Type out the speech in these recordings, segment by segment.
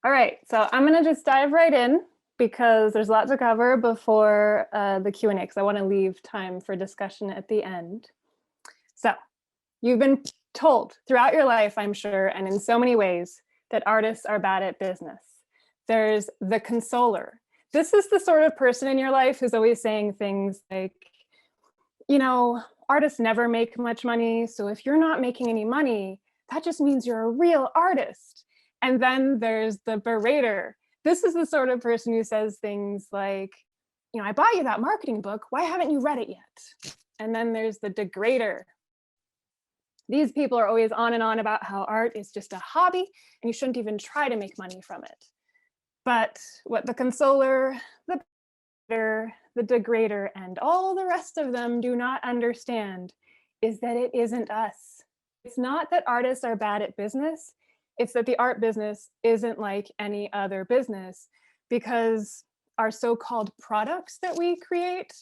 All right, so I'm gonna just dive right in because there's a lot to cover before the Q&A, because I want to leave time for discussion at the end. So you've been told throughout your life, I'm sure, and in so many ways, that artists are bad at business. There's the consoler. This is the sort of person in your life who's always saying things like, you know, artists never make much money, so if you're not making any money, that just means you're a real artist. And then there's the berater. This is the sort of person who says things like, you know, I bought you that marketing book, why haven't you read it yet? And then there's the degrader. These people are always on and on about how art is just a hobby and you shouldn't even try to make money from it. But what the consoler, the berater, the degrader, and all the rest of them do not understand is that it isn't us. It's not that artists are bad at business, it's that the art business isn't like any other business, because our so-called products that we create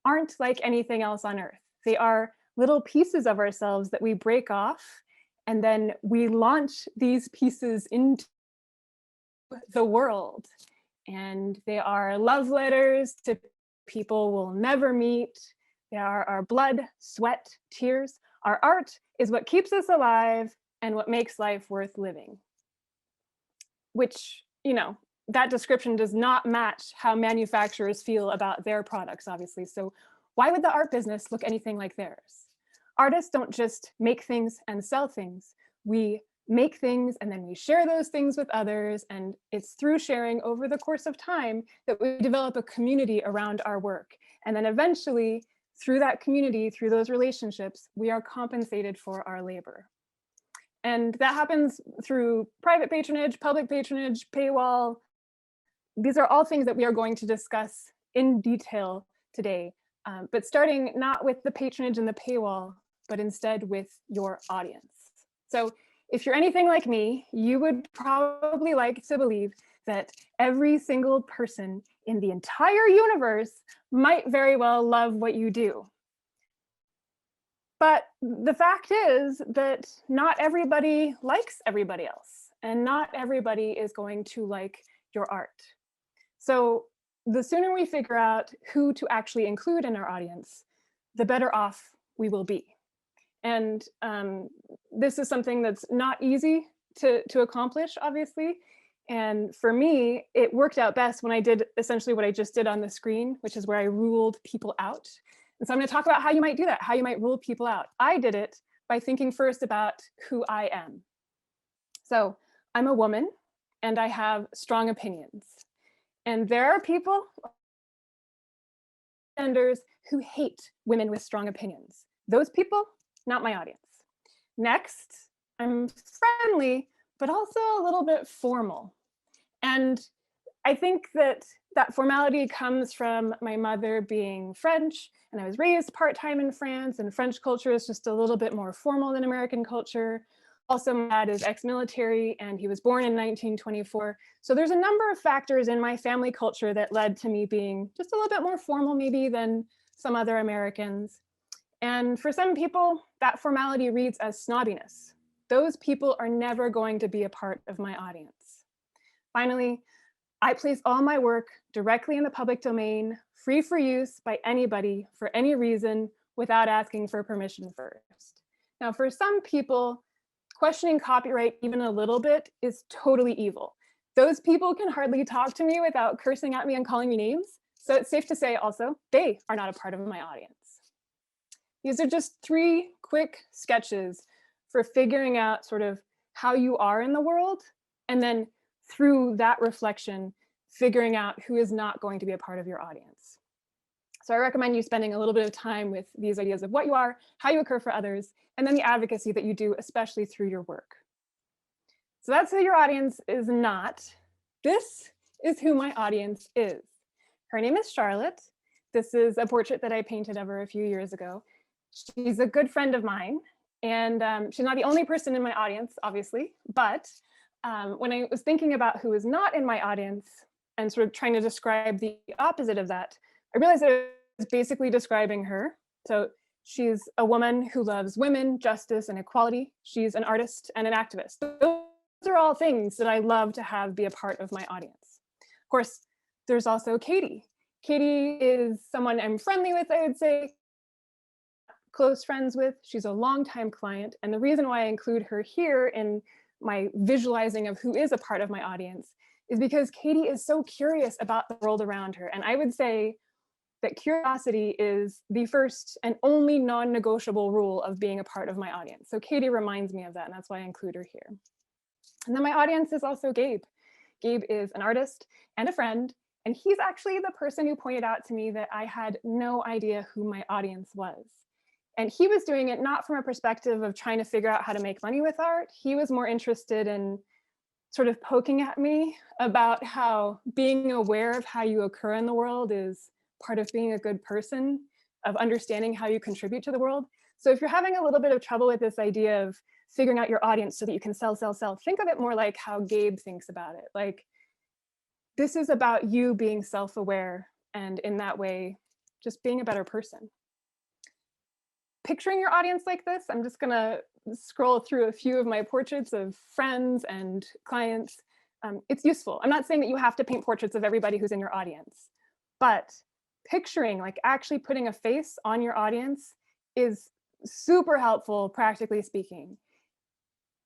aren't like anything else on earth. They are little pieces of ourselves that we break off, and then we launch these pieces into the world. And they are love letters to people we'll never meet. They are our blood, sweat, tears. Our art is what keeps us alive and what makes life worth living. Which, you know, that description does not match how manufacturers feel about their products, obviously. So why would the art business look anything like theirs? Artists don't just make things and sell things. We make things and then we share those things with others, and it's through sharing over the course of time that we develop a community around our work. And then eventually, through that community, through those relationships, we are compensated for our labor. And that happens through private patronage, public patronage, paywall. These are all things that we are going to discuss in detail today, but starting not with the patronage and the paywall, but instead with your audience. So if you're anything like me, you would probably like to believe that every single person in the entire universe might very well love what you do. But the fact is that not everybody likes everybody else, and not everybody is going to like your art. So the sooner we figure out who to actually include in our audience, the better off we will be. And this is something that's not easy to accomplish, obviously. And for me, it worked out best when I did essentially what I just did on the screen, which is where I ruled people out. And so I'm going to talk about how you might do that, how you might rule people out. I did it by thinking first about who I am. So I'm a woman and I have strong opinions. And there are people, genders, who hate women with strong opinions. Those people, not my audience. Next, I'm friendly, but also a little bit formal. And I think that that formality comes from my mother being French, and I was raised part-time in France, and French culture is just a little bit more formal than American culture. Also, my dad is ex-military, and he was born in 1924. So there's a number of factors in my family culture that led to me being just a little bit more formal maybe than some other Americans. And for some people, that formality reads as snobbiness. Those people are never going to be a part of my audience. Finally, I place all my work directly in the public domain, free for use by anybody for any reason without asking for permission first. Now, for some people, questioning copyright even a little bit is totally evil. Those people can hardly talk to me without cursing at me and calling me names. So it's safe to say also, they are not a part of my audience. These are just 3 quick sketches for figuring out sort of how you are in the world, and then through that reflection, figuring out who is not going to be a part of your audience. So I recommend you spending a little bit of time with these ideas of what you are, how you occur for others, and then the advocacy that you do, especially through your work. So that's who your audience is not. This is who my audience is. Her name is Charlotte. This is a portrait that I painted of her a few years ago. She's a good friend of mine, and she's not the only person in my audience, obviously, but when I was thinking about who is not in my audience and sort of trying to describe the opposite of that, I realized that I was basically describing her. So she's a woman who loves women, justice, and equality. She's an artist and an activist. Those are all things that I love to have be a part of my audience. Of course, there's also Katie. Katie is someone I'm friendly with, I would say, close friends with. She's a longtime client. And the reason why I include her here in my visualizing of who is a part of my audience is because Katie is so curious about the world around her. And I would say that curiosity is the first and only non-negotiable rule of being a part of my audience. So Katie reminds me of that, and that's why I include her here. And then my audience is also Gabe. Gabe is an artist and a friend, and he's actually the person who pointed out to me that I had no idea who my audience was. And he was doing it not from a perspective of trying to figure out how to make money with art. He was more interested in sort of poking at me about how being aware of how you occur in the world is part of being a good person, of understanding how you contribute to the world. So if you're having a little bit of trouble with this idea of figuring out your audience so that you can sell, think of it more like how Gabe thinks about it. Like, this is about you being self-aware, and in that way, just being a better person. Picturing your audience like this, I'm just gonna scroll through a few of my portraits of friends and clients. It's useful. I'm not saying that you have to paint portraits of everybody who's in your audience, but picturing, like actually putting a face on your audience is super helpful, practically speaking.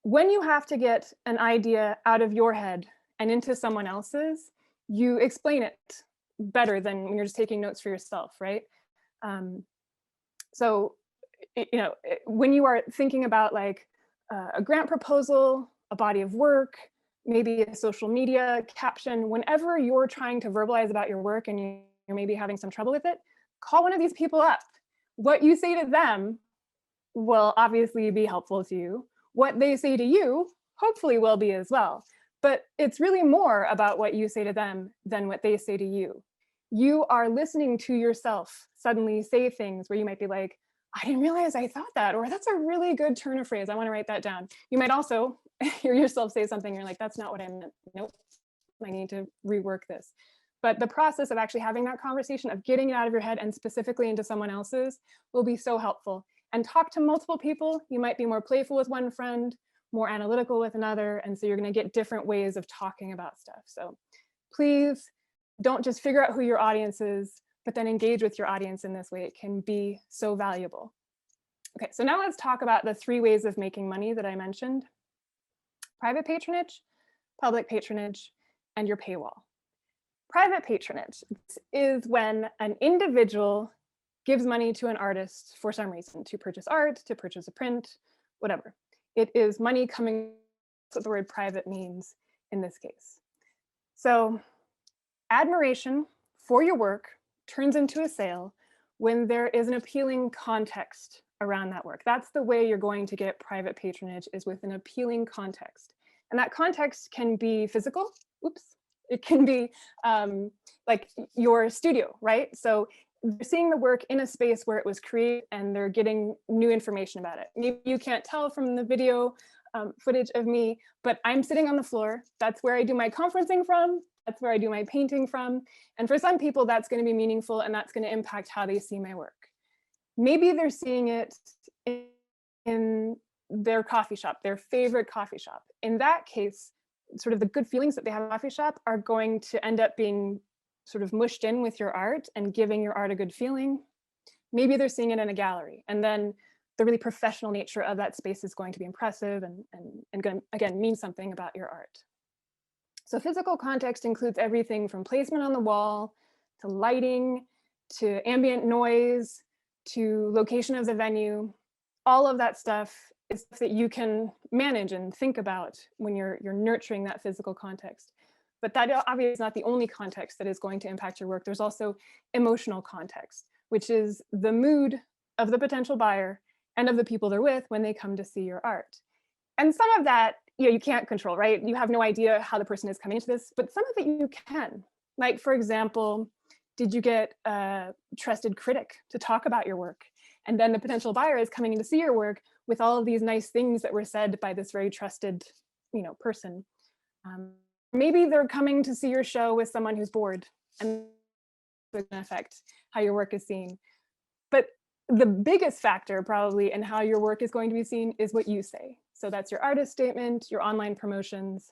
When you have to get an idea out of your head and into someone else's, you explain it better than when you're just taking notes for yourself, right? So, you know, when you are thinking about like a grant proposal, a body of work, maybe a social media caption, whenever you're trying to verbalize about your work and you're maybe having some trouble with it, call one of these people up. What you say to them will obviously be helpful to you. What they say to you hopefully will be as well. But it's really more about what you say to them than what they say to you. You are listening to yourself suddenly say things where you might be like, I didn't realize I thought that, or that's a really good turn of phrase. I want to write that down. You might also hear yourself say something, you're like, that's not what I meant. Nope, I need to rework this. But the process of actually having that conversation, of getting it out of your head and specifically into someone else's, will be so helpful. And talk to multiple people. You might be more playful with one friend, more analytical with another. And so you're going to get different ways of talking about stuff. So please don't just figure out who your audience is, but then engage with your audience in this way. It can be so valuable. Okay, so now let's talk about the 3 ways of making money that I mentioned: private patronage, public patronage, and your paywall. Private patronage is when an individual gives money to an artist for some reason, to purchase art, to purchase a print, whatever. It is money coming, that's what the word private means in this case. So admiration for your work turns into a sale when there is an appealing context around that work. That's the way you're going to get private patronage, is with an appealing context. And that context can be physical, oops. It can be like your studio, right? So they're seeing the work in a space where it was created and they're getting new information about it. Maybe you can't tell from the video footage of me, but I'm sitting on the floor. That's where I do my conferencing from. That's where I do my painting from. And for some people, that's going to be meaningful, and that's going to impact how they see my work. Maybe they're seeing it in their coffee shop, their favorite coffee shop. In that case, sort of the good feelings that they have in a coffee shop are going to end up being sort of mushed in with your art and giving your art a good feeling. Maybe they're seeing it in a gallery, and then the really professional nature of that space is going to be impressive and going to, again, mean something about your art. So physical context includes everything from placement on the wall, to lighting, to ambient noise, to location of the venue. All of that stuff is stuff that you can manage and think about when you're nurturing that physical context. But that obviously is not the only context that is going to impact your work. There's also emotional context, which is the mood of the potential buyer and of the people they're with when they come to see your art. And some of that, you can't control, right? You have no idea how the person is coming to this, but some of it you can. Like, for example, did you get a trusted critic to talk about your work? And then the potential buyer is coming in to see your work with all of these nice things that were said by this very trusted, person. Maybe they're coming to see your show with someone who's bored, and it's going to affect how your work is seen. But the biggest factor probably in how your work is going to be seen is what you say. So that's your artist statement, your online promotions,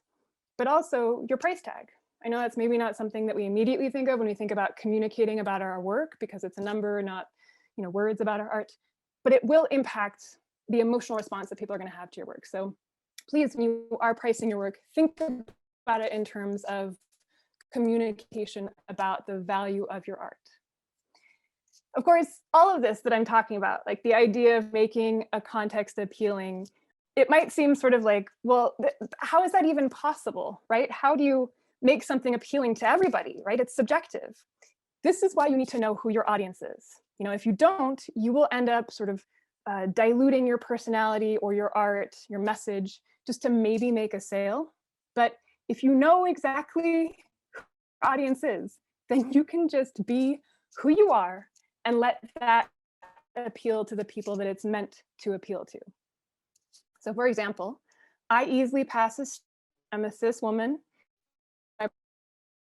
but also your price tag. I know that's maybe not something that we immediately think of when we think about communicating about our work, because it's a number, not words about our art, but it will impact the emotional response that people are going to have to your work. So please, when you are pricing your work, think about it in terms of communication about the value of your art. Of course, all of this that I'm talking about, like the idea of making a context appealing, it might seem sort of like, well, how is that even possible, right? How do you make something appealing to everybody, right? It's subjective. This is why you need to know who your audience is. If you don't, you will end up sort of diluting your personality or your art, your message, just to maybe make a sale. But if you know exactly who your audience is, then you can just be who you are and let that appeal to the people that it's meant to appeal to. So for example, I easily pass I'm a cis woman, my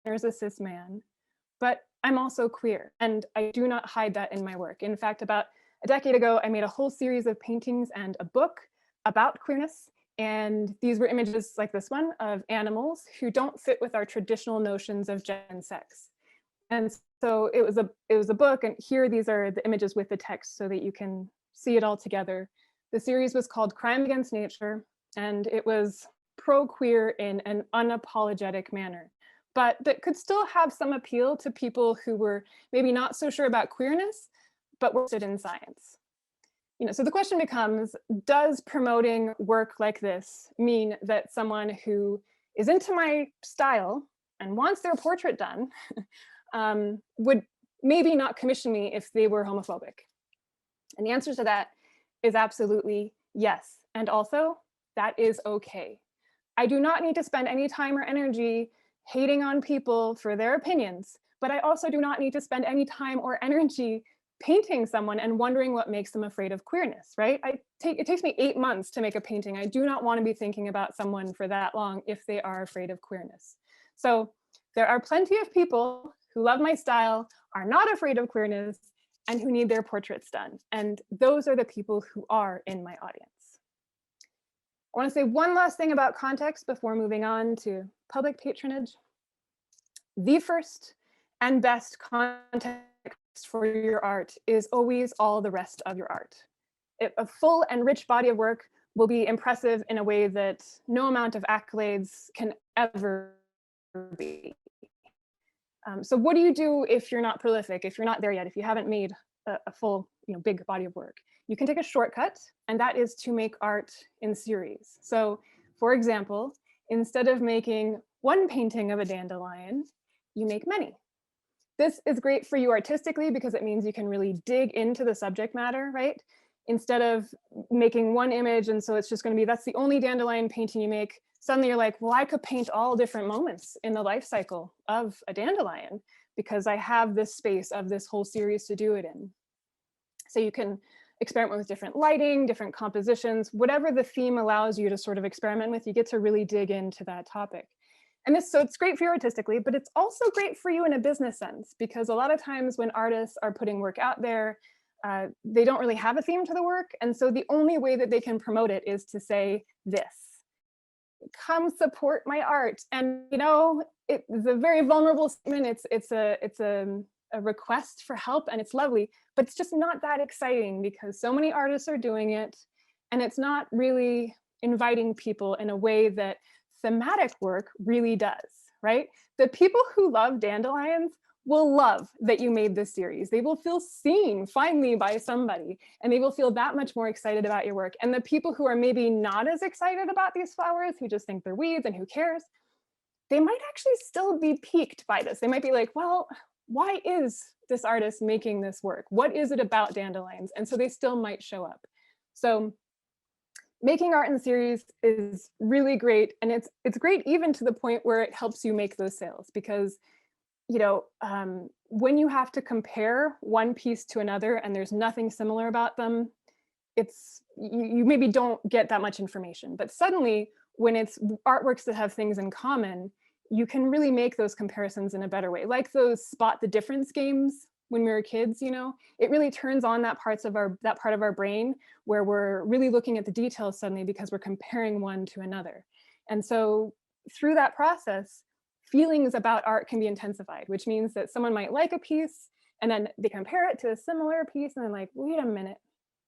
partner is a cis man, but I'm also queer, and I do not hide that in my work. In fact, about a decade ago, I made a whole series of paintings and a book about queerness, and these were images like this one of animals who don't fit with our traditional notions of gender and sex. And so it was a book, and here these are the images with the text so that you can see it all together. The series was called Crime Against Nature, and it was pro-queer in an unapologetic manner, but that could still have some appeal to people who were maybe not so sure about queerness, but were interested in science. So the question becomes, does promoting work like this mean that someone who is into my style and wants their portrait done would maybe not commission me if they were homophobic? And the answer to that is absolutely yes. And also, that is okay. I do not need to spend any time or energy hating on people for their opinions, but I also do not need to spend any time or energy painting someone and wondering what makes them afraid of queerness, right? It takes me 8 months to make a painting. I do not want to be thinking about someone for that long if they are afraid of queerness. So there are plenty of people who love my style, are not afraid of queerness, and who need their portraits done. And those are the people who are in my audience. I want to say one last thing about context before moving on to public patronage. The first and best context for your art is always all the rest of your art. A full and rich body of work will be impressive in a way that no amount of accolades can ever be. So what do you do if you're not prolific, if you're not there yet, if you haven't made a full, big body of work? You can take a shortcut, and that is to make art in series. So for example, instead of making one painting of a dandelion, you make many. This is great for you artistically because it means you can really dig into the subject matter, right? Instead of making one image, and so it's just going to be, that's the only dandelion painting you make, suddenly you're like, well, I could paint all different moments in the life cycle of a dandelion because I have this space of this whole series to do it in. So you can experiment with different lighting, different compositions, whatever the theme allows you to sort of experiment with, you get to really dig into that topic. And so it's great for you artistically, but it's also great for you in a business sense, because a lot of times when artists are putting work out there, they don't really have a theme to the work. And so the only way that they can promote it is to say this: come support my art. And it's a very vulnerable statement. It's a request for help, and it's lovely, but it's just not that exciting because so many artists are doing it, and it's not really inviting people in a way that thematic work really does, right? The people who love dandelions will love that you made this series. They will feel seen finally by somebody, and they will feel that much more excited about your work. And the people who are maybe not as excited about these flowers, who just think they're weeds and who cares, they might actually still be piqued by this. They might be like, well, why is this artist making this work? What is it about dandelions? And so they still might show up. So making art in series is really great. And it's great even to the point where it helps you make those sales, because when you have to compare one piece to another and there's nothing similar about them, you maybe don't get that much information. But suddenly, when it's artworks that have things in common, you can really make those comparisons in a better way, like those spot the difference games when we were kids, it really turns on that part of our brain where we're really looking at the details suddenly because we're comparing one to another. And so through that process, feelings about art can be intensified, which means that someone might like a piece and then they compare it to a similar piece and they're like, wait a minute,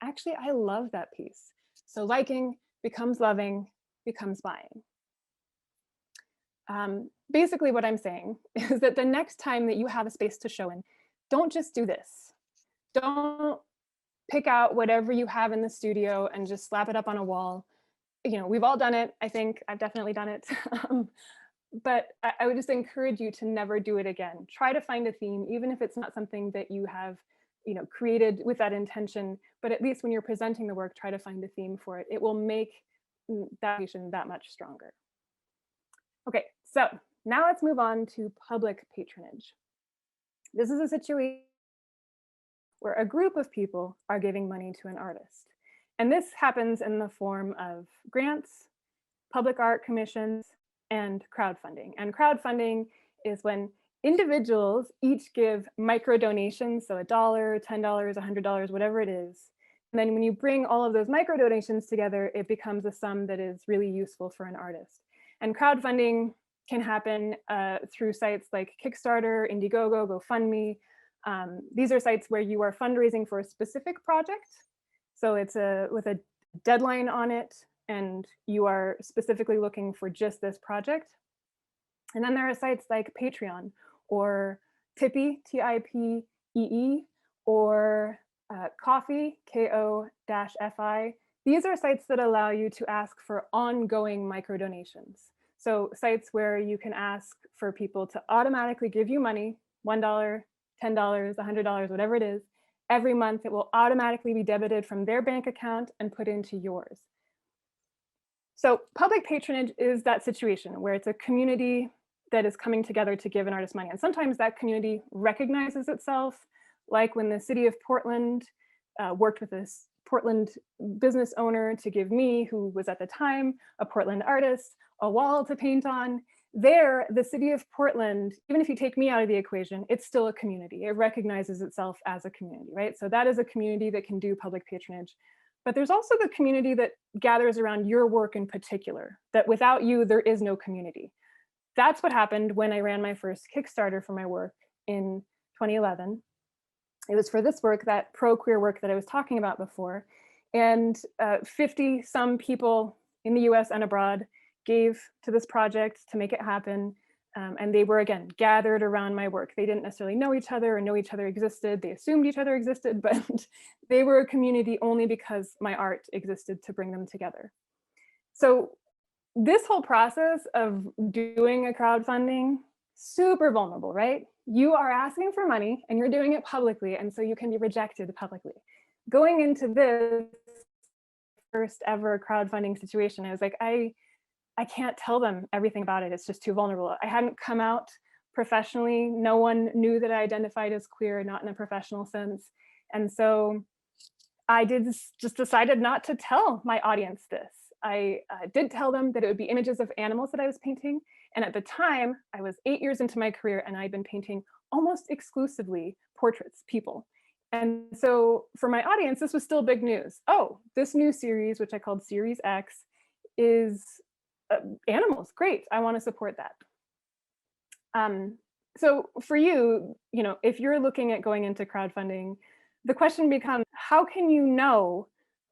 actually, I love that piece. So liking becomes loving, becomes buying. Basically what I'm saying is that the next time that you have a space to show in, don't just do this. Don't pick out whatever you have in the studio and just slap it up on a wall. We've all done it. I think I've definitely done it. But I would just encourage you to never do it again. Try to find a theme, even if it's not something that you have created with that intention, but at least when you're presenting the work, try to find a theme for it. It will make that creation that much stronger. Okay, so now let's move on to public patronage. This is a situation where a group of people are giving money to an artist. And this happens in the form of grants, public art commissions, and crowdfunding. And crowdfunding is when individuals each give micro donations, so $1, $10, $100, whatever it is. And then when you bring all of those micro donations together, it becomes a sum that is really useful for an artist. And crowdfunding can happen through sites like Kickstarter, Indiegogo, GoFundMe. These are sites where you are fundraising for a specific project. So it's with a deadline on it, and you are specifically looking for just this project. And then there are sites like Patreon or Tipeee, T-I-P-E-E, or Ko-fi, Ko-fi. These are sites that allow you to ask for ongoing micro donations. So sites where you can ask for people to automatically give you money, $1, $10, $100, whatever it is. Every month it will automatically be debited from their bank account and put into yours. So public patronage is that situation where it's a community that is coming together to give an artist money. And sometimes that community recognizes itself, like when the city of Portland worked with this Portland business owner to give me, who was at the time a Portland artist, a wall to paint on. There, the city of Portland, even if you take me out of the equation, it's still a community. It recognizes itself as a community, right? So that is a community that can do public patronage. But there's also the community that gathers around your work in particular, that without you, there is no community. That's what happened when I ran my first Kickstarter for my work in 2011. It was for this work, that pro-queer work that I was talking about before. And 50 some people in the US and abroad gave to this project to make it happen. And they were, again, gathered around my work. They didn't necessarily know each other or know each other existed. They assumed each other existed, but they were a community only because my art existed to bring them together. So this whole process of doing a crowdfunding, super vulnerable, right? You are asking for money and you're doing it publicly, and so you can be rejected publicly. Going into this first ever crowdfunding situation, I was like, I can't tell them everything about it. It's just too vulnerable. I hadn't come out professionally. No one knew that I identified as queer, not in a professional sense. And so I just decided not to tell my audience this. I did tell them that it would be images of animals that I was painting. And at the time, I was 8 years into my career and I'd been painting almost exclusively portraits, people. And so for my audience, this was still big news. Oh, this new series, which I called Series X, is animals. Great, I want to support that. So for you, if you're looking at going into crowdfunding, the question becomes, how can you know,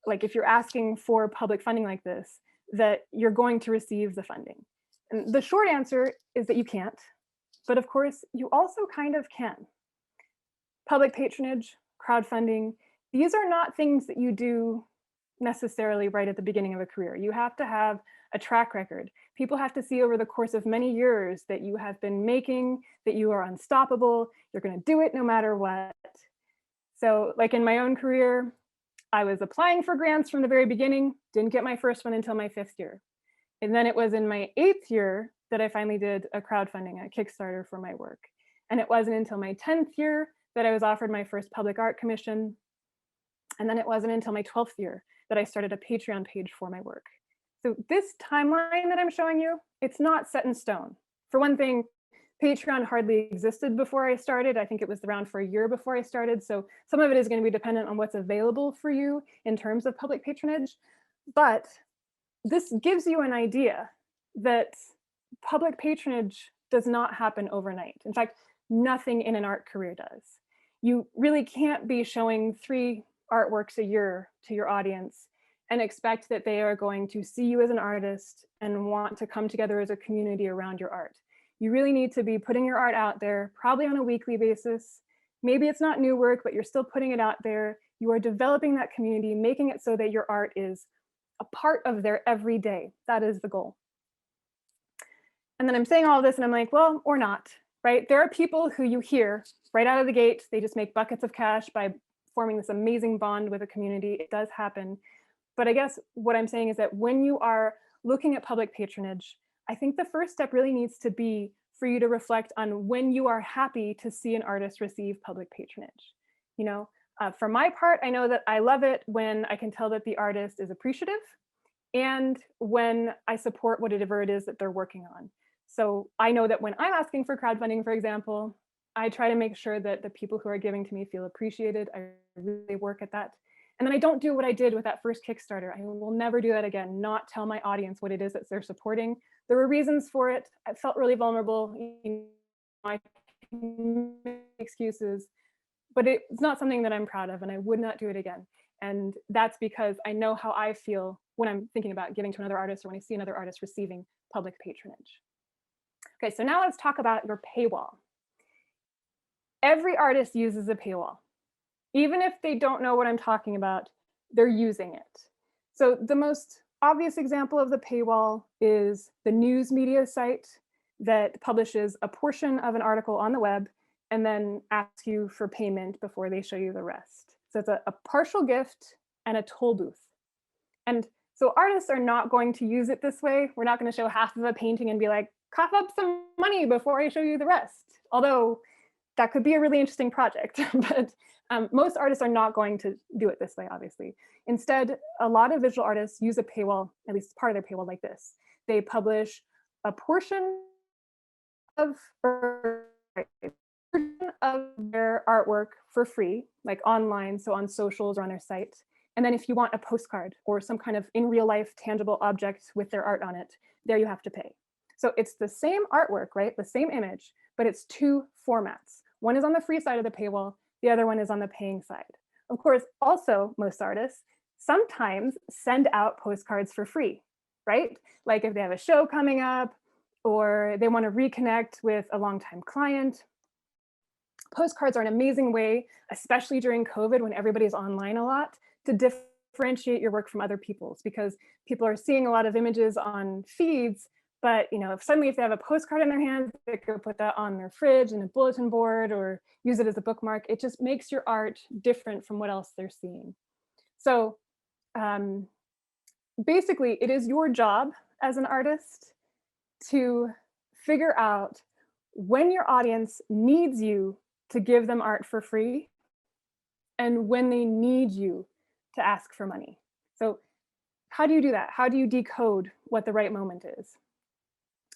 like if you're asking for public funding like this, that you're going to receive the funding? And the short answer is that you can't, but of course you also kind of can. Public patronage, crowdfunding, these are not things that you do necessarily right at the beginning of a career. You have to have a track record. People have to see over the course of many years that you have been making, that you are unstoppable, you're going to do it no matter what. So like in my own career, I was applying for grants from the very beginning, didn't get my first one until my 5th year. And then it was in my 8th year that I finally did a crowdfunding, a Kickstarter for my work. And it wasn't until my 10th year that I was offered my first public art commission. And then it wasn't until my 12th year that I started a Patreon page for my work. So this timeline that I'm showing you, it's not set in stone. For one thing, Patreon hardly existed before I started. I think it was around for a year before I started. So some of it is going to be dependent on what's available for you in terms of public patronage. But this gives you an idea that public patronage does not happen overnight. In fact, nothing in an art career does. You really can't be showing 3 artworks a year to your audience and expect that they are going to see you as an artist and want to come together as a community around your art. You really need to be putting your art out there, probably on a weekly basis. Maybe it's not new work, but you're still putting it out there. You are developing that community, making it so that your art is a part of their everyday. That is the goal. And then I'm saying all of this and I'm like, well, or not, right? There are people who you hear right out of the gate, they just make buckets of cash by forming this amazing bond with a community. It does happen. But I guess what I'm saying is that when you are looking at public patronage, I think the first step really needs to be for you to reflect on when you are happy to see an artist receive public patronage. You know, for my part, I know that I love it when I can tell that the artist is appreciative and when I support whatever it is that they're working on. So I know that when I'm asking for crowdfunding, for example, I try to make sure that the people who are giving to me feel appreciated. I really work at that. And then I don't do what I did with that first Kickstarter. I will never do that again, not tell my audience what it is that they're supporting. There were reasons for it. I felt really vulnerable. I can make excuses, but it's not something that I'm proud of and I would not do it again. And that's because I know how I feel when I'm thinking about giving to another artist or when I see another artist receiving public patronage. Okay, so now let's talk about your paywall. Every artist uses a paywall. Even if they don't know what I'm talking about, they're using it. So the most obvious example of the paywall is the news media site that publishes a portion of an article on the web and then asks you for payment before they show you the rest. So it's a partial gift and a toll booth. And so artists are not going to use it this way. We're not going to show half of a painting and be like, cough up some money before I show you the rest. Although that could be a really interesting project, but most artists are not going to do it this way, obviously. Instead, a lot of visual artists use a paywall, at least part of their paywall like this. They publish a portion of their artwork for free, like online, so on socials or on their site. And then if you want a postcard or some kind of in real life tangible object with their art on it, there you have to pay. So it's the same artwork, right? The same image, but it's 2 formats. One is on the free side of the paywall, the other one is on the paying side. Of course, also most artists sometimes send out postcards for free, right? Like if they have a show coming up or they want to reconnect with a longtime client. Postcards are an amazing way, especially during COVID when everybody's online a lot, to differentiate your work from other people's, because people are seeing a lot of images on feeds, but if suddenly they have a postcard in their hand, they could put that on their fridge and a bulletin board or use it as a bookmark. It just makes your art different from what else they're seeing. So basically, it is your job as an artist to figure out when your audience needs you to give them art for free and when they need you to ask for money. So how do you do that? How do you decode what the right moment is?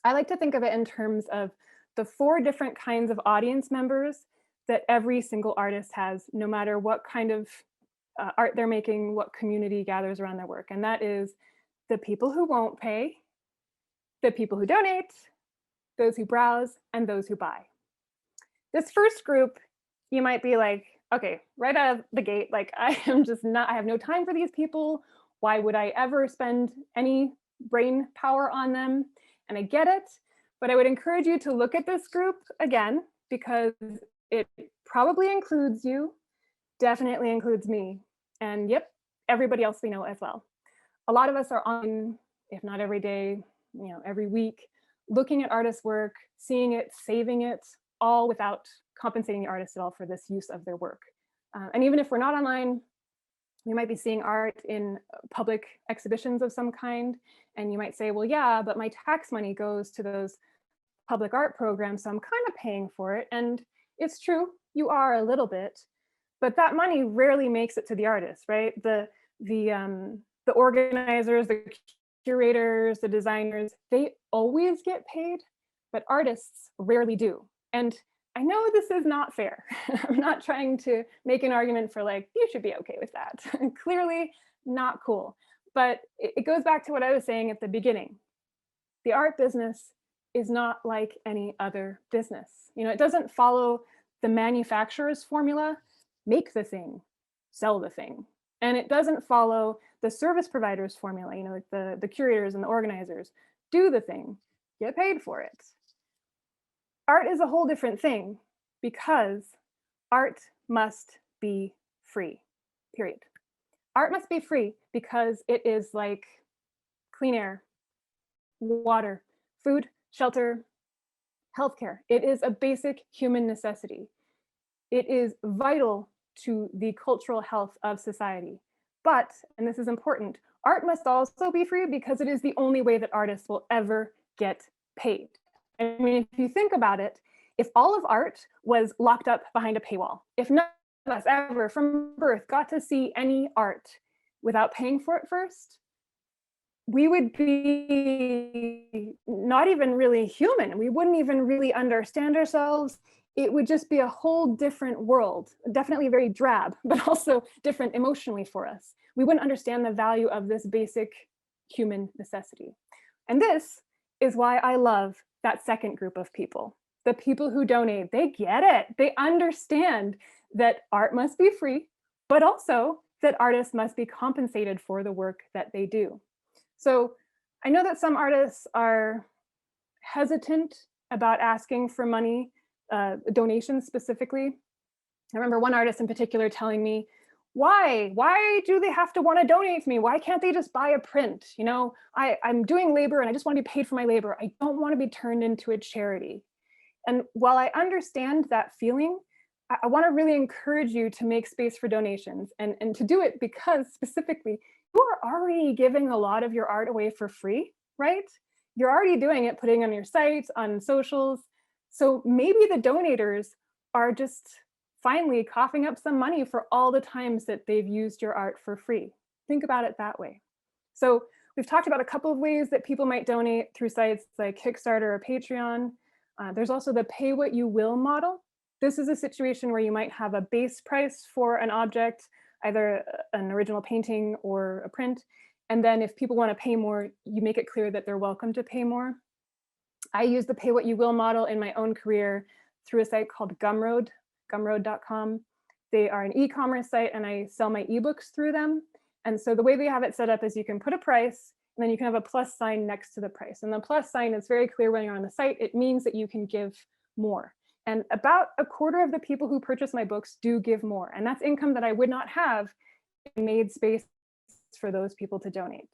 I like to think of it in terms of the 4 different kinds of audience members that every single artist has, no matter what kind of art they're making, what community gathers around their work. And that is the people who won't pay, the people who donate, those who browse, and those who buy. This first group, you might be like, okay, right out of the gate, like I have no time for these people. Why would I ever spend any brain power on them? And I get it, but I would encourage you to look at this group again, because it probably includes you, definitely includes me, and yep, everybody else we know as well. A lot of us are on, if not every day, every week, looking at artists' work, seeing it, saving it, all without compensating the artist at all for this use of their work. And even if we're not online, we might be seeing art in public exhibitions of some kind, and you might say, well, yeah, but my tax money goes to those public art programs, so I'm kind of paying for it. And it's true, you are a little bit, but that money rarely makes it to the artist, right? The organizers, the curators, the designers, they always get paid, but artists rarely do. And I know this is not fair. I'm not trying to make an argument for like, you should be okay with that. Clearly not cool. But it goes back to what I was saying at the beginning. The art business is not like any other business. It doesn't follow the manufacturer's formula, make the thing, sell the thing. And it doesn't follow the service provider's formula, like the curators and the organizers, do the thing, get paid for it. Art is a whole different thing because art must be free, period. Art must be free because it is like clean air, water, food, shelter, healthcare. It is a basic human necessity. It is vital to the cultural health of society. But, and this is important, art must also be free because it is the only way that artists will ever get paid. I mean, if you think about it, if all of art was locked up behind a paywall, if none of us ever from birth got to see any art without paying for it first, we would be not even really human. We wouldn't even really understand ourselves. It would just be a whole different world, definitely very drab, but also different emotionally for us. We wouldn't understand the value of this basic human necessity. And this is why I love that second group of people. The people who donate, they get it. They understand that art must be free, but also that artists must be compensated for the work that they do. So I know that some artists are hesitant about asking for money, donations specifically. I remember one artist in particular telling me, why do they have to want to donate to me? Why can't they just buy a print? I'm doing labor and I just want to be paid for my labor. I don't want to be turned into a charity. And while I understand that feeling, I want to really encourage you to make space for donations and to do it because specifically, you are already giving a lot of your art away for free, right? You're already doing it, putting it on your sites, on socials. So maybe the donators are just finally coughing up some money for all the times that they've used your art for free. Think about it that way. So we've talked about a couple of ways that people might donate through sites like Kickstarter or Patreon. There's also the pay what you will model. This is a situation where you might have a base price for an object, either an original painting or a print. And then if people want to pay more, you make it clear that they're welcome to pay more. I use the pay what you will model in my own career through a site called Gumroad, gumroad.com. They are an e-commerce site and I sell my ebooks through them. And so the way they have it set up is you can put a price and then you can have a plus sign next to the price. And the plus sign is very clear when you're on the site. It means that you can give more. And about a quarter of the people who purchase my books do give more. And that's income that I would not have if I made space for those people to donate.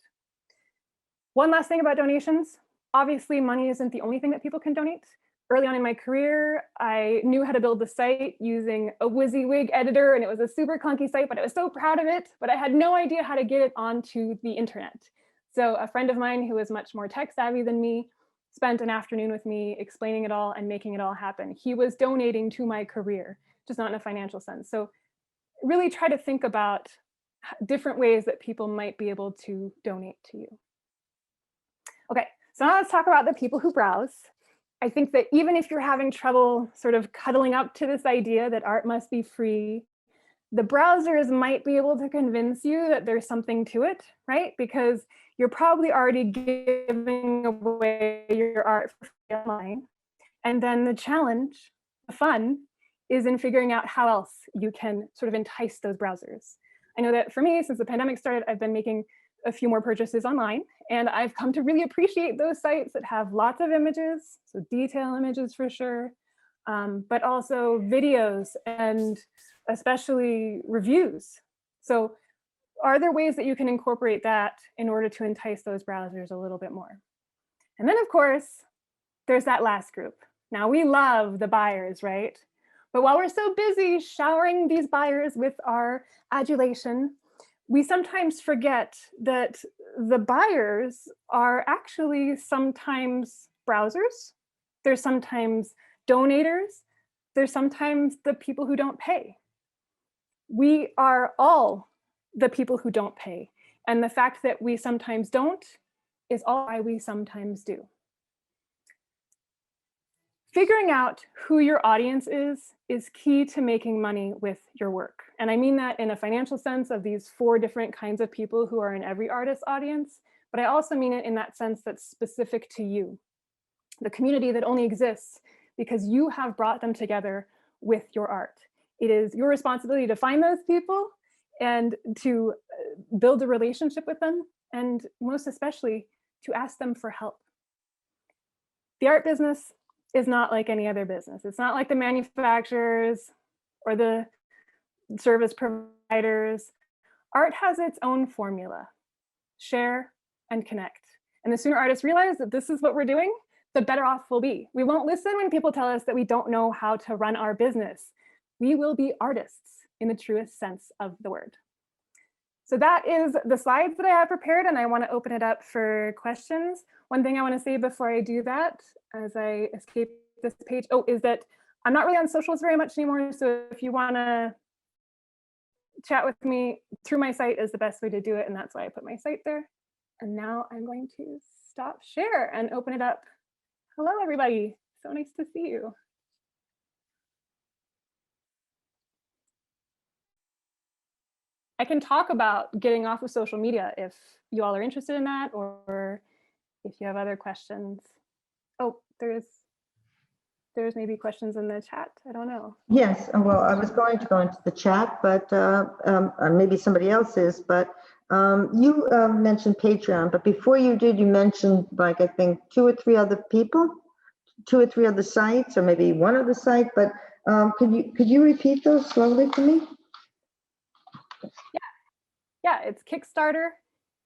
One last thing about donations. Obviously, money isn't the only thing that people can donate. Early on in my career, I knew how to build the site using a WYSIWYG editor, and it was a super clunky site, but I was so proud of it, but I had no idea how to get it onto the internet. So a friend of mine who was much more tech savvy than me spent an afternoon with me explaining it all and making it all happen. He was donating to my career, just not in a financial sense. So really try to think about different ways that people might be able to donate to you. Okay, so now let's talk about the people who browse. I think that even if you're having trouble sort of cuddling up to this idea that art must be free, the browsers might be able to convince you that there's something to it, right? Because you're probably already giving away your art for free online. And then the challenge, the fun, is in figuring out how else you can sort of entice those browsers. I know that for me, since the pandemic started, I've been making a few more purchases online, and I've come to really appreciate those sites that have lots of images, so detail images for sure, but also videos and especially reviews. So are there ways that you can incorporate that in order to entice those browsers a little bit more? And then of course, there's that last group. Now we love the buyers, right? But while we're so busy showering these buyers with our adulation, we sometimes forget that the buyers are actually sometimes browsers. They're sometimes donators. They're sometimes the people who don't pay. We are all the people who don't pay. And the fact that we sometimes don't is all why we sometimes do. Figuring out who your audience is key to making money with your work. And I mean that in a financial sense of these 4 different kinds of people who are in every artist's audience, but I also mean it in that sense that's specific to you, the community that only exists because you have brought them together with your art. It is your responsibility to find those people and to build a relationship with them, and most especially to ask them for help. The art business is not like any other business. It's not like the manufacturers or the service providers. Art has its own formula: share and connect. And the sooner artists realize that this is what we're doing, the better off we'll be. We won't listen when people tell us that we don't know how to run our business. We will be artists in the truest sense of the word. So that is the slides that I have prepared, and I want to open it up for questions. One thing I want to say before I do that, as I escape this page, is that I'm not really on socials very much anymore. So if you want to chat with me through my site is the best way to do it, and that's why I put my site there. And now I'm going to stop share and open it up. Hello, everybody. So nice to see you. I can talk about getting off of social media if you all are interested in that, or if you have other questions. Oh, there's maybe questions in the chat. I don't know. Yes, well, I was going to go into the chat, but maybe somebody else is, but you mentioned Patreon, but before you did, you mentioned like, I think 2 or 3 other people, 2 or 3 other sites, or maybe one other site, but could you repeat those slowly for me? Yeah, it's Kickstarter,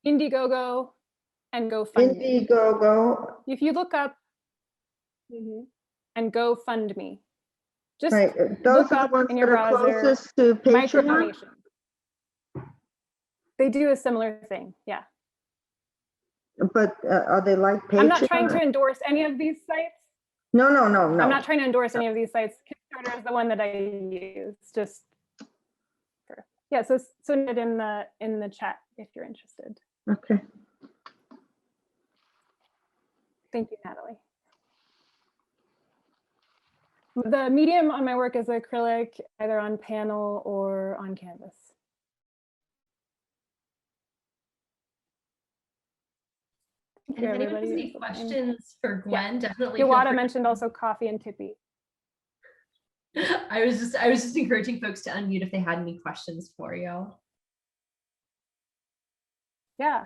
Indiegogo, and GoFundMe. Indiegogo. If you look up and GoFundMe, just right. Those are the ones in your that are browser, closest to Patreon? micro-donations. They do a similar thing, yeah. But are they like Patreon? I'm not trying to endorse any of these sites. No. I'm not trying to endorse any of these sites. Kickstarter is the one that I use, just for, yeah, so it in the chat if you're interested. Okay. Thank you, Natalie. The medium on my work is acrylic, either on panel or on canvas. And if anyone has any questions for Gwenn, definitely. Yawada mentioned also coffee and Tippy. I was just encouraging folks to unmute if they had any questions for you. Yeah.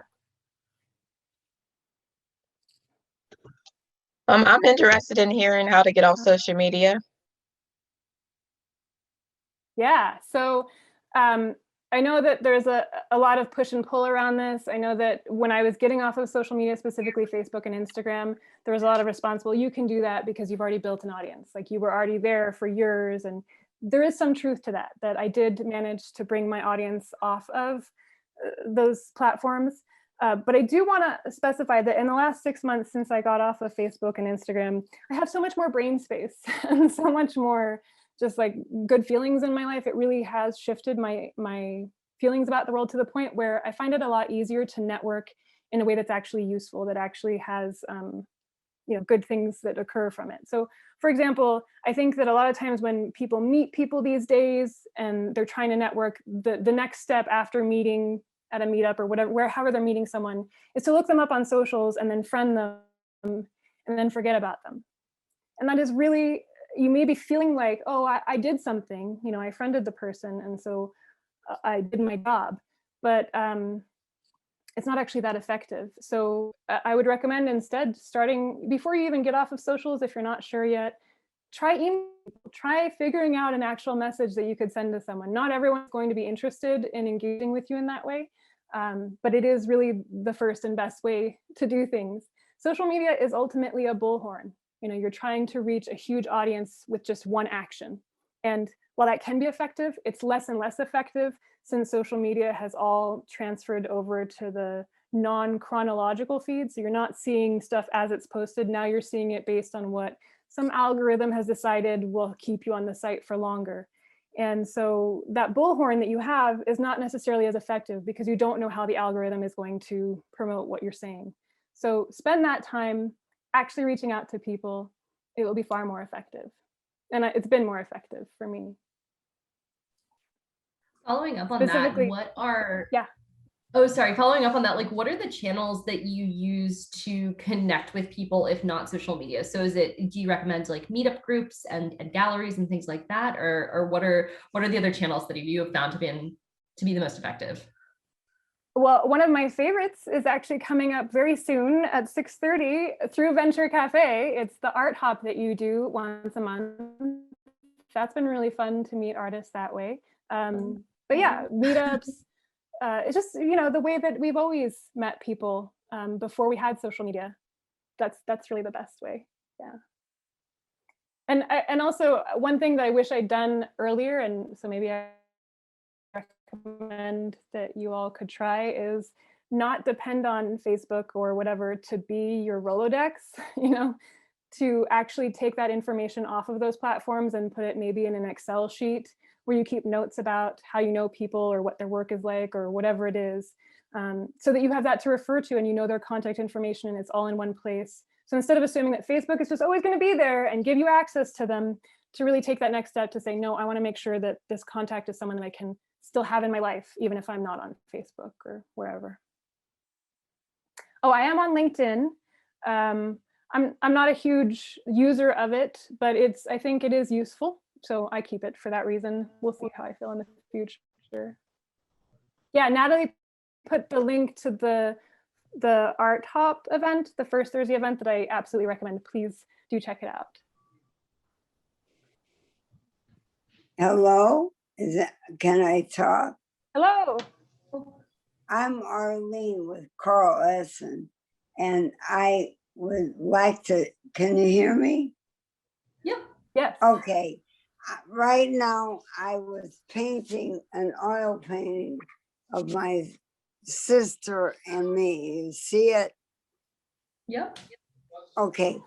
I'm interested in hearing how to get off social media. Yeah, so I know that there's a lot of push and pull around this. I know that when I was getting off of social media, specifically Facebook and Instagram, there was a lot of response, well, you can do that because you've already built an audience. Like you were already there for years. And there is some truth to that I did manage to bring my audience off of those platforms. But I do want to specify that in the last 6 months since I got off of Facebook and Instagram, I have so much more brain space and so much more just like good feelings in my life. It really has shifted my feelings about the world to the point where I find it a lot easier to network in a way that's actually useful, that actually has good things that occur from it. So for example, I think that a lot of times when people meet people these days and they're trying to network, the next step after meeting at a meetup or whatever, however they're meeting someone, is to look them up on socials and then friend them and then forget about them. And that is really, you may be feeling like, oh, I did something, I friended the person and so I did my job, but it's not actually that effective. So I would recommend instead starting, before you even get off of socials, if you're not sure yet, try email, try figuring out an actual message that you could send to someone. Not everyone's going to be interested in engaging with you in that way, but it is really the first and best way to do things. Social media is ultimately a bullhorn. You're trying to reach a huge audience with just one action. And while that can be effective, it's less and less effective since social media has all transferred over to the non-chronological feed. So you're not seeing stuff as it's posted. Now you're seeing it based on what some algorithm has decided will keep you on the site for longer. And so that bullhorn that you have is not necessarily as effective because you don't know how the algorithm is going to promote what you're saying. So spend that time actually reaching out to people, it will be far more effective. And it's been more effective for me. Following up on that, what are, oh, sorry, following up on that, like, what are the channels that you use to connect with people, if not social media? So do you recommend like meetup groups and galleries and things like that? Or what are the other channels that you have found to be the most effective? Well, one of my favorites is actually coming up very soon at 6:30 through Venture Cafe. It's the art hop that you do once a month. That's been really fun to meet artists that way. But yeah, meetups, it's just, the way that we've always met people before we had social media. That's really the best way. Yeah. And also one thing that I wish I'd done earlier, and so maybe I recommend that you all could try, is not depend on Facebook or whatever to be your Rolodex, to actually take that information off of those platforms and put it maybe in an Excel sheet where you keep notes about how you know people or what their work is like or whatever it is, so that you have that to refer to and their contact information and it's all in one place. So instead of assuming that Facebook is just always going to be there and give you access to them, to really take that next step to say, no, I want to make sure that this contact is someone that I can still have in my life, even if I'm not on Facebook or wherever. Oh, I am on LinkedIn. I'm not a huge user of it, but I think it is useful. So I keep it for that reason. We'll see how I feel in the future. Yeah, Natalie put the link to the Art Hop event, the first Thursday event that I absolutely recommend. Please do check it out. Hello, can I talk? Hello. I'm Arlene with Carl Essen, and I would like to, can you hear me? Yep. Yes. Okay. Right now, I was painting an oil painting of my sister and me. You see it? Yep. Okay.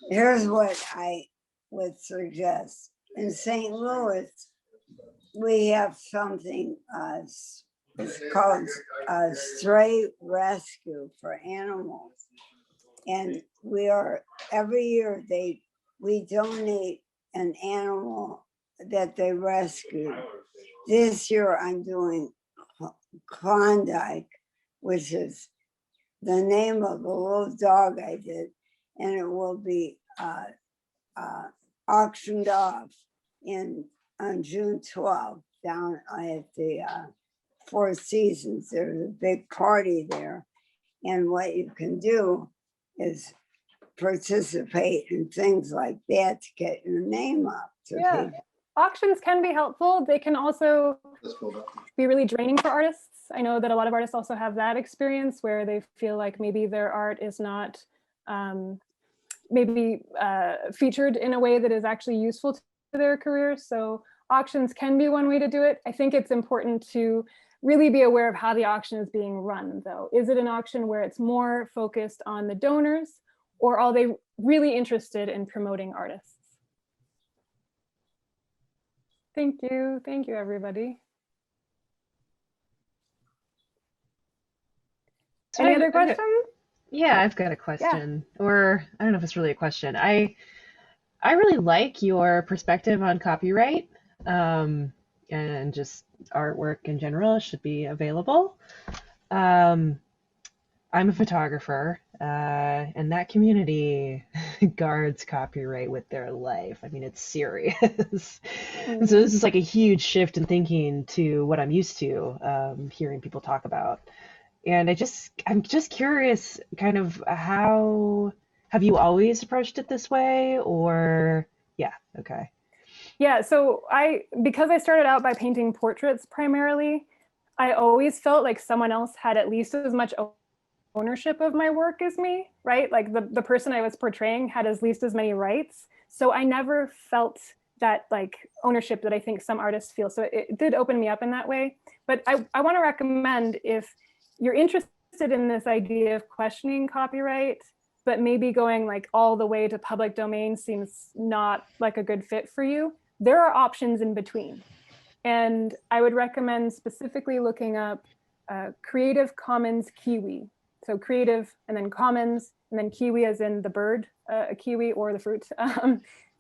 Here's what I would suggest. In St. Louis, we have something it's called Stray Rescue for Animals. And every year we donate an animal that they rescue. This year I'm doing Klondike, which is the name of a little dog I did, and it will be auctioned off on June 12th down at the Four Seasons. There's a big party there, and what you can do is participate in things like that to get your name up to people. Auctions can be helpful. They can also be really draining for artists. I know that a lot of artists also have that experience where they feel like maybe their art is not featured in a way that is actually useful to their career. So auctions can be one way to do it. I think it's important to really be aware of how the auction is being run, though. Is it an auction where it's more focused on the donors, or are they really interested in promoting artists? Thank you. Thank you, everybody. Any other questions? Yeah, I've got a question, or I don't know if it's really a question. I really like your perspective on copyright, and just artwork in general should be available. I'm a photographer, and that community guards copyright with their life. I mean, it's serious. And so this is like a huge shift in thinking to what I'm used to, hearing people talk about. And I'm just curious, kind of, how have you always approached it this way, or okay. Yeah, so because I started out by painting portraits primarily, I always felt like someone else had at least as much ownership of my work as me, right? Like the person I was portraying had at least as many rights. So I never felt that like ownership that I think some artists feel. So it did open me up in that way. But I want to recommend, if you're interested in this idea of questioning copyright, but maybe going like all the way to public domain seems not like a good fit for you, there are options in between. And I would recommend specifically looking up Creative Commons Kiwi. So creative, and then commons, and then kiwi as in the bird, a kiwi or the fruit.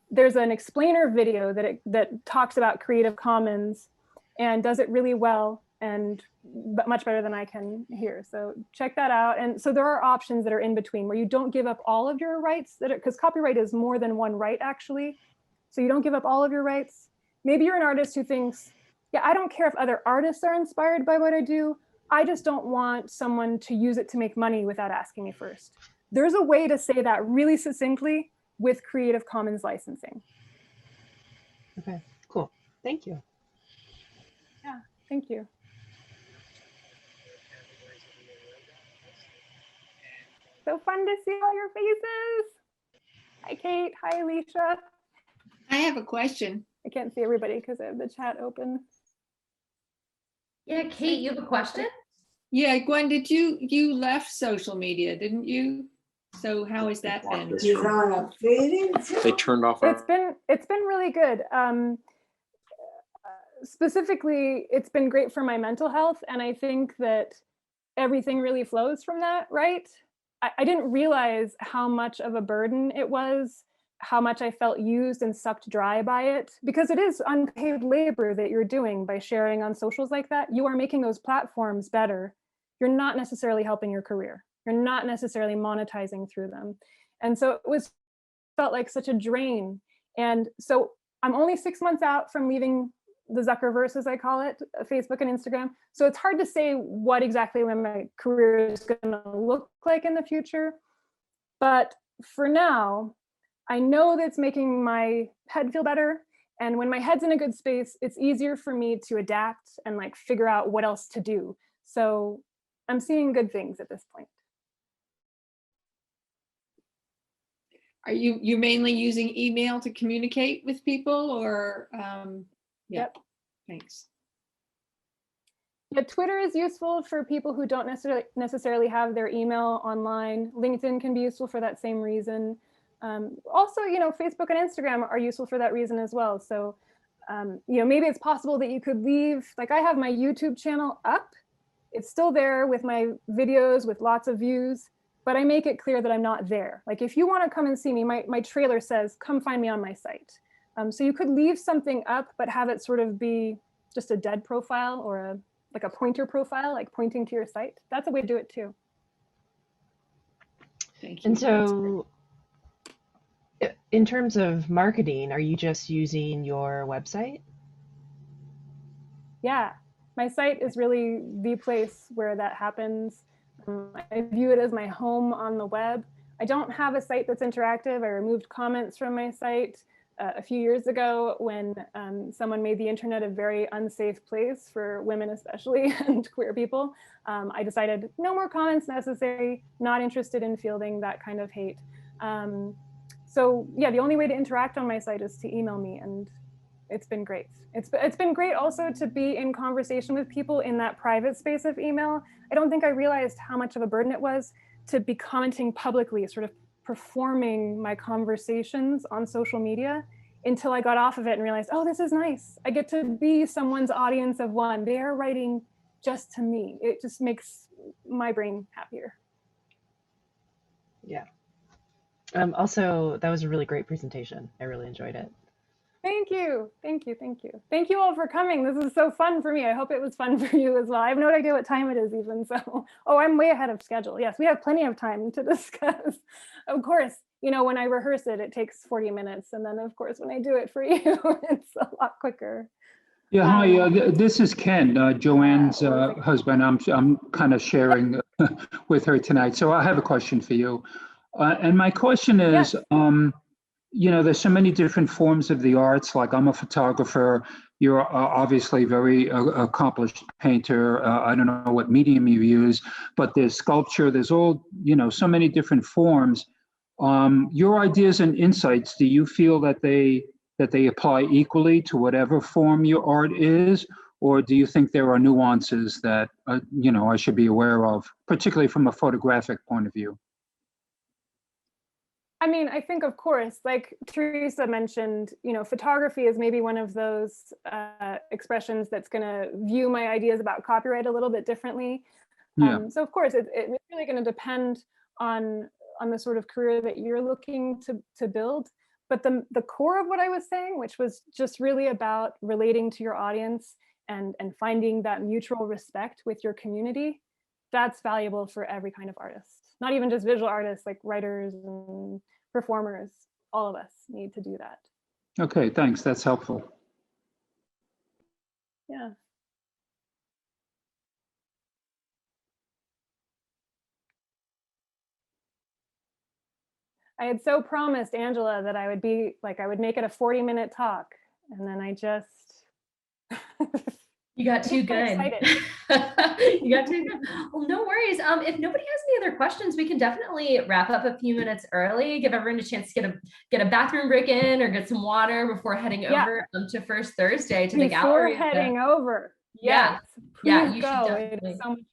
There's an explainer video that talks about Creative Commons and does it really well, and much better than I can here. So check that out. And so there are options that are in between where you don't give up all of your rights, because copyright is more than one right actually. So you don't give up all of your rights. Maybe you're an artist who thinks, yeah, I don't care if other artists are inspired by what I do. I just don't want someone to use it to make money without asking me first. There's a way to say that really succinctly with Creative Commons licensing. Okay, cool. Thank you. Yeah, thank you. So fun to see all your faces. Hi, Kate. Hi, Alicia. I have a question. I can't see everybody because I have the chat open. Yeah, Kate, you have a question? Yeah, Gwen, you left social media, didn't you? So how has that been? They turned off It's been really good. Specifically, it's been great for my mental health, and I think that everything really flows from that, right? I didn't realize how much of a burden it was, how much I felt used and sucked dry by it, because it is unpaid labor that you're doing by sharing on socials like that. You are making those platforms better. You're not necessarily helping your career. You're not necessarily monetizing through them. And so it felt like such a drain. And so I'm only 6 months out from leaving the Zuckerverse, as I call it, Facebook and Instagram. So it's hard to say what exactly my career is going to look like in the future. But for now, I know that it's making my head feel better. And when my head's in a good space, it's easier for me to adapt and like figure out what else to do. So I'm seeing good things at this point. Are you mainly using email to communicate with people, or yeah, yep. Thanks. Yeah, Twitter is useful for people who don't necessarily have their email online. LinkedIn can be useful for that same reason. Also, Facebook and Instagram are useful for that reason as well. So, maybe it's possible that you could leave, like I have my YouTube channel up. It's still there with my videos with lots of views, but I make it clear that I'm not there. Like if you want to come and see me, my trailer says, come find me on my site. So you could leave something up, but have it sort of be just a dead profile or like a pointer profile, like pointing to your site. That's a way to do it too. Thank you. And so in terms of marketing, are you just using your website? Yeah, my site is really the place where that happens. I view it as my home on the web. I don't have a site that's interactive. I removed comments from my site a few years ago when someone made the internet a very unsafe place for women especially and queer people. I decided no more comments necessary, not interested in fielding that kind of hate. So yeah, the only way to interact on my site is to email me, and it's been great. It's been great also to be in conversation with people in that private space of email. I don't think I realized how much of a burden it was to be commenting publicly, sort of performing my conversations on social media, until I got off of it and realized, oh, this is nice. I get to be someone's audience of one. They are writing just to me. It just makes my brain happier. Yeah. Also, that was a really great presentation. I really enjoyed it. Thank you. Thank you. Thank you. Thank you all for coming. This is so fun for me. I hope it was fun for you as well. I have no idea what time it is even. So, oh, I'm way ahead of schedule. Yes, we have plenty of time to discuss. Of course, when I rehearse it, it takes 40 minutes. And then of course, when I do it for you, it's a lot quicker. Yeah, hi, this is Ken, Joanne's husband. I'm kind of sharing with her tonight. So I have a question for you. And my question is, yes. There's so many different forms of the arts. Like I'm a photographer. You're obviously very accomplished painter. I don't know what medium you use, but there's sculpture. There's all, so many different forms. Your ideas and insights, do you feel that they apply equally to whatever form your art is? Or do you think there are nuances that, I should be aware of, particularly from a photographic point of view? I mean, I think, of course, like Teresa mentioned, photography is maybe one of those expressions that's going to view my ideas about copyright a little bit differently. Yeah. So of course, it's really going to depend on the sort of career that you're looking to build. But the core of what I was saying, which was just really about relating to your audience and finding that mutual respect with your community, that's valuable for every kind of artist. Not even just visual artists, like writers and performers. All of us need to do that. Okay, thanks. That's helpful. Yeah. I had so promised Angela that I would be like, I would make it a 40-minute talk. And then I just. You got too good. You got too good. Well, no worries. If nobody has any other questions, we can definitely wrap up a few minutes early, give everyone a chance to get a bathroom break in or get some water before heading over to First Thursday to the gallery. Before heading over. Yeah. Yeah, you should definitely. It is so much fun.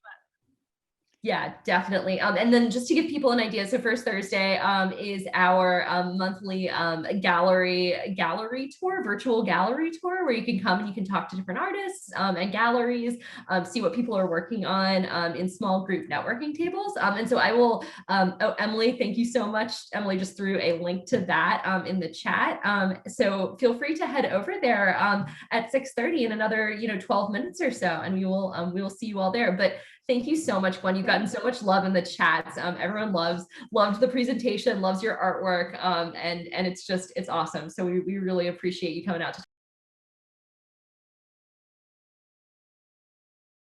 Yeah, definitely. And then just to give people an idea, so First Thursday is our monthly gallery tour, virtual gallery tour, where you can come and you can talk to different artists and galleries, see what people are working on in small group networking tables. And so I will, Emily, thank you so much. Emily just threw a link to that in the chat. So feel free to head over there at 6:30 in another 12 minutes or so, and we will see you all there. But thank you so much, Gwenn. You've gotten so much love in the chats. Everyone loved the presentation, loves your artwork, and it's awesome. So we really appreciate you coming out to